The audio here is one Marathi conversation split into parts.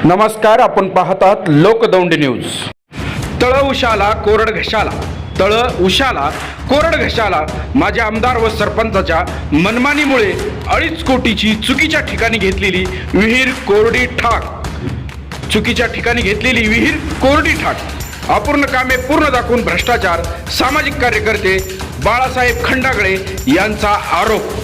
नमस्कार, आपण पाहतात लोकदौंडी न्यूज। तळ उशाला कोरड घशाला, तळ उशाला कोरड घशाला। माझ्या आमदार व सरपंचाच्या मनमानीमुळे 2.5 कोटीची चुकीच्या ठिकाणी घेतलेली विहीर कोरडी ठाक। चुकीच्या ठिकाणी घेतलेली विहीर कोरडी ठाक। अपूर्ण कामे पूर्ण दाखवून भ्रष्टाचार। सामाजिक कार्यकर्ते बाळासाहेब खंडागळे यांचा आरोप।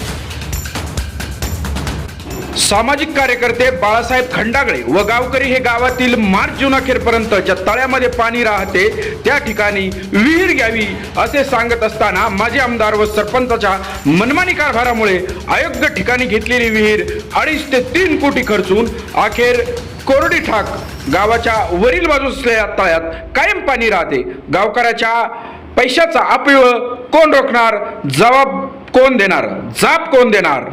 सामाजिक कार्यकर्ते बाळासाहेब खंडागळे व गावकरी हे गावातील मार्च जून अखेरपर्यंत ज्या तळ्यामध्ये पाणी राहते त्या ठिकाणी विहीर घ्यावी असे सांगत असताना माझे आमदार व सरपंचाच्या मनमानी कारभारामुळे अयोग्य ठिकाणी घेतलेली विहीर 2.5 ते 3 कोटी खर्चून अखेर कोरडी ठाक गावाच्या वरील बाजूस असलेल्या तळ्यात कायम पाणी राहते। गावकऱ्याच्या पैशाचा अपव्यय कोण रोखणार? जबाब कोण देणार? जाब कोण देणार?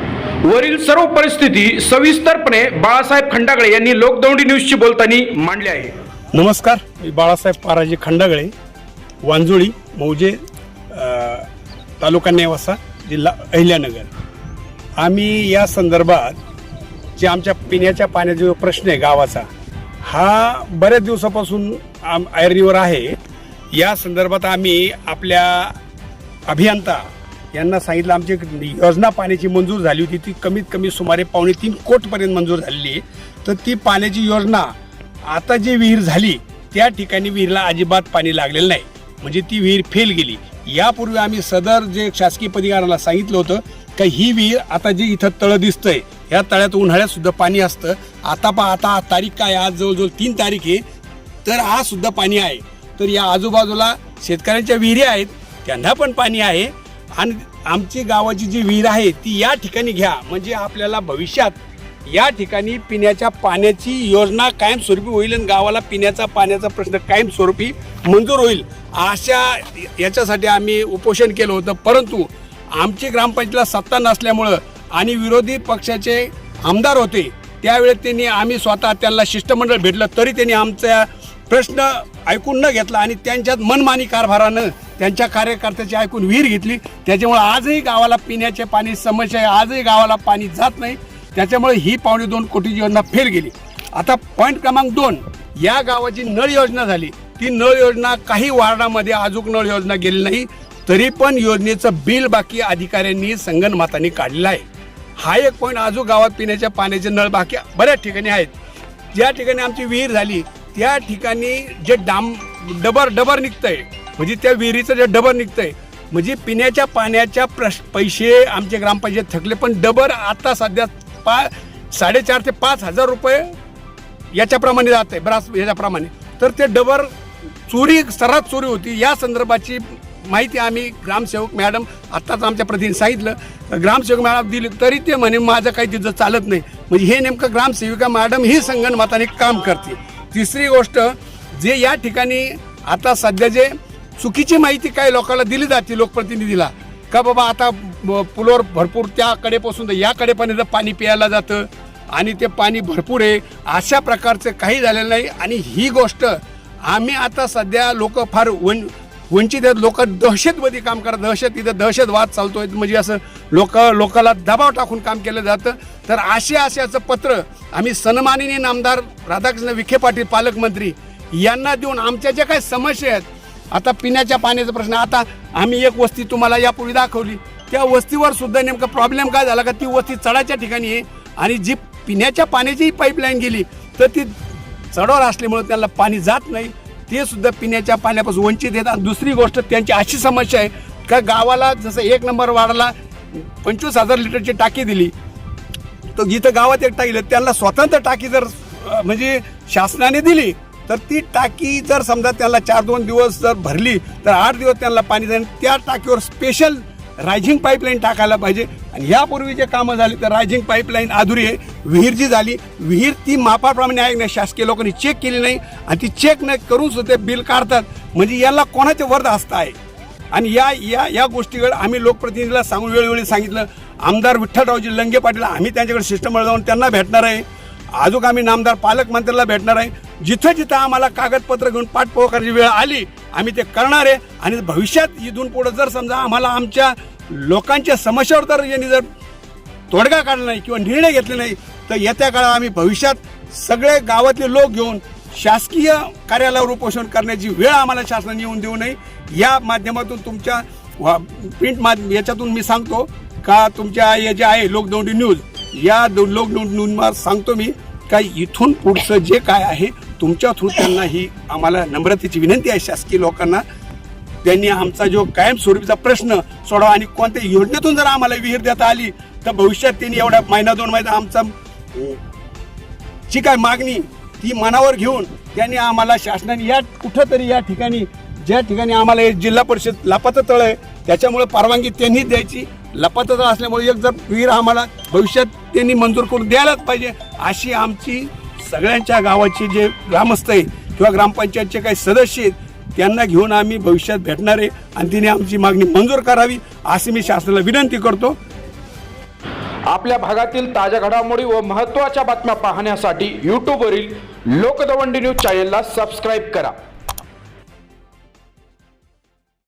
वरील सर्व परिस्थिती सविस्तरपणे बाळासाहेब खंडागळे यांनी लोकदौंडी न्यूजशी बोलताना मांडली आहे। नमस्कार, मी बाळासाहेब पाराजी खंडागळे, वांजुळी, मौजे, तालुका नेवासा, जिल्हा अहिल्यानगर। आम्ही या संदर्भात जे आमच्या पिण्याच्या पाण्याचा जो प्रश्न आहे गावाचा, हा बऱ्याच दिवसापासून ऐरणीवर आहे। या संदर्भात आम्ही आपल्या अभियंता यांना सांगितलं, आमची योजना पाण्याची मंजूर झाली होती, ती कमीत कमी सुमारे 2.25 कोटीपर्यंत मंजूर झालेली आहे। तर ती पाण्याची योजना आता जी विहीर झाली त्या ठिकाणी विहीरला अजिबात पाणी लागलेलं नाही, म्हणजे ती विहीर फेल गेली। यापूर्वी आम्ही सदर जे शासकीय अधिकाऱ्यांना सांगितलं होतं की ही विहीर आता जी इथं तळ दिसतंय या तळ्यात उन्हाळ्यात सुद्धा पाणी असतं। आता तारीख काय, आज जवळजवळ 3 तारीख आहे, तर आज सुद्धा पाणी आहे। तर या आजूबाजूला शेतकऱ्यांच्या विहिरी आहेत, त्यांना पण पाणी आहे। आणि आमची गावाची जी विहीर आहे ती या ठिकाणी घ्या, म्हणजे आपल्याला भविष्यात या ठिकाणी पिण्याच्या पाण्याची योजना कायमस्वरूपी होईल आणि गावाला पिण्याचा पाण्याचा प्रश्न कायमस्वरूपी मंजूर होईल। अशा याच्यासाठी आम्ही उपोषण केलं होतं, परंतु आमची ग्रामपंचायतीला सत्ता नसल्यामुळं आणि विरोधी पक्षाचे आमदार होते त्यावेळेस आम्ही स्वतः त्यांना शिष्टमंडळ भेटलं तरी त्यांनी आमचा प्रश्न ऐकून न घेतला आणि त्यांच्यात मनमानी कारभारानं त्यांच्या कार्यकर्त्याची ऐकून विहीर घेतली। त्याच्यामुळे आजही गावाला पिण्याचे पाणी समस्या आहे, आजही गावाला पाणी जात नाही। त्याच्यामुळे ही 2.25 कोटीची योजना फेल गेली। आता पॉईंट क्रमांक 2, या गावाची नळ योजना झाली, ती नळ योजना काही वार्डामध्ये अजून नळ योजना गेली नाही, तरी पण योजनेचं बिल बाकी अधिकाऱ्यांनी संगनमताने काढलेलं आहे। हा एक पॉईंट, अजून गावात पिण्याच्या पाण्याचे नळ बाकी बऱ्याच ठिकाणी आहेत। ज्या ठिकाणी आमची विहीर झाली त्या ठिकाणी जे डबर निघतंय, म्हणजे त्या विहिरीचं जे डबर निघतंय, म्हणजे पिण्याच्या पाण्याच्या पैसे आमचे ग्रामपंचायत थकले, पण डबर आता सध्या 4,500 ते 5,000 रुपये याच्याप्रमाणे जात आहे, ब्रास याच्याप्रमाणे। तर ते डबर सर्रास चोरी होती। या संदर्भाची माहिती आम्ही ग्रामसेवक मॅडम आत्ताच आमच्या प्रतिनिधी सांगितलं, ग्रामसेवक मॅडम दिली तरी ते म्हणे माझं काही तिथं चालत नाही, म्हणजे हे नेमकं ग्रामसेविका मॅडम ही संगनमताने काम करते। तिसरी गोष्ट, जे या ठिकाणी आता सध्या जे चुकीची माहिती काही लोकांना दिली जाते लोकप्रतिनिधीला, का बाबा आता पुलावर भरपूर त्या कडेपासून तर या कडेपर्यंत पाणी प्यायला जातं आणि ते पाणी भरपूर आहे, अशा प्रकारचं काही झालेलं नाही। आणि ही गोष्ट आम्ही आता सध्या लोक फार वंचित आहेत, लोक दहशतमध्ये काम करतात, दहशतवाद चालतोय, म्हणजे असं लोकाला दबाव टाकून काम केलं जातं। तर अशाचं पत्र आम्ही सन्माननीय नामदार राधाकृष्ण विखे पाटील पालकमंत्री यांना देऊन आमच्या ज्या काही समस्या आहेत, आता पिण्याच्या पाण्याचा प्रश्न, आता आम्ही एक वस्ती तुम्हाला यापूर्वी दाखवली, त्या वस्तीवर सुद्धा नेमका प्रॉब्लेम काय झाला का ती वस्ती चढाच्या ठिकाणी आहे आणि जी पिण्याच्या पाण्याची पाईपलाईन गेली तर ती चढावर असल्यामुळे त्यांना पाणी जात नाही, ते सुद्धा पिण्याच्या पाण्यापासून वंचित आहेत। आणि दुसरी गोष्ट, त्यांची अशी समस्या आहे का गावाला जसं 1 नंबर वार्डाला 25,000 लिटरची टाकी दिली, तर जिथं गावात एक टाकी त्यांना स्वतंत्र टाकी जर म्हणजे शासनाने दिली तर ती टाकी जर समजा त्याला 4-2 दिवस जर भरली तर 8 दिवस त्यांना पाणी जाईल। त्या टाकीवर स्पेशल रायझिंग पाईपलाईन टाकायला पाहिजे। आणि यापूर्वी जे कामं झाली तर रायझिंग पाईपलाईन अधुरी आहे। विहीर जी झाली, विहीर ती मापाप्रमाणे आहे नाही, शासकीय लोकांनी चेक केली नाही आणि ती चेक न करून सुद्धा बिल काढतात, म्हणजे याला कोणाचे वरद हस्त आहे। आणि या गोष्टीकडे आम्ही लोकप्रतिनिधीला सांगून वेळोवेळी सांगितलं। आमदार विठ्ठलरावजी लंगे पाटील आम्ही त्यांच्याकडे शिष्टमंडळ जाऊन त्यांना भेटणार आहे, अजून आम्ही नामदार पालकमंत्र्याला भेटणार आहे। जिथं आम्हाला कागदपत्र घेऊन पाठपुरावा करायची वेळ आली आम्ही ते करणार आहे। आणि भविष्यात इथून पुढे जर समजा आम्हाला आमच्या लोकांच्या समस्यावर जर यांनी जर तोडगा काढला नाही किंवा निर्णय घेतले नाही तर येत्या काळात आम्ही भविष्यात सगळे गावातले लोक घेऊन शासकीय कार्यालयावर उपोषण करण्याची वेळ आम्हाला शासनाने येऊन देऊ नये. या माध्यमातून तुमच्या प्रिंट याच्यातून मी सांगतो का तुमच्या हे जे आहे लोकदौंडी न्यूज या लोकदौंडी न्यूजवर सांगतो मी का इथून पुढचं जे काय आहे तुमच्या थ्रू त्यांना ही आम्हाला नम्रतेची विनंती आहे शासकीय लोकांना. त्यांनी आमचा जो कायमस्वरूपीचा प्रश्न सोडावा आणि कोणत्या योजनेतून जर आम्हाला विहीर देता आली तर भविष्यात त्यांनी एवढा महिना 2 महिना आमचा जी काय मागणी ती मनावर घेऊन त्यांनी आम्हाला शासनाने या कुठंतरी या ठिकाणी ज्या ठिकाणी आम्हाला हे जिल्हा परिषद लपातं तळ आहे त्याच्यामुळे परवानगी त्यांनीच द्यायची. लपातं तळ असल्यामुळे एक जर विहीर आम्हाला भविष्यात त्यांनी मंजूर करून द्यायलाच पाहिजे अशी आमची सगळ्यांच्या गावाची जे ग्रामस्थ आहे किंवा ग्रामपंचायतचे काही सदस्य आहेत त्यांना घेऊन आम्ही भविष्यात भेटणार आहे आणि तिने आमची मागणी मंजूर करावी अशी मी शासनाला विनंती करतो. आपल्या भागातील ताज्या घडामोडी व महत्त्वाच्या बातम्या पाहण्यासाठी यूट्यूबवरील लोकदवंडी न्यूज चॅनेलला सबस्क्राईब करा.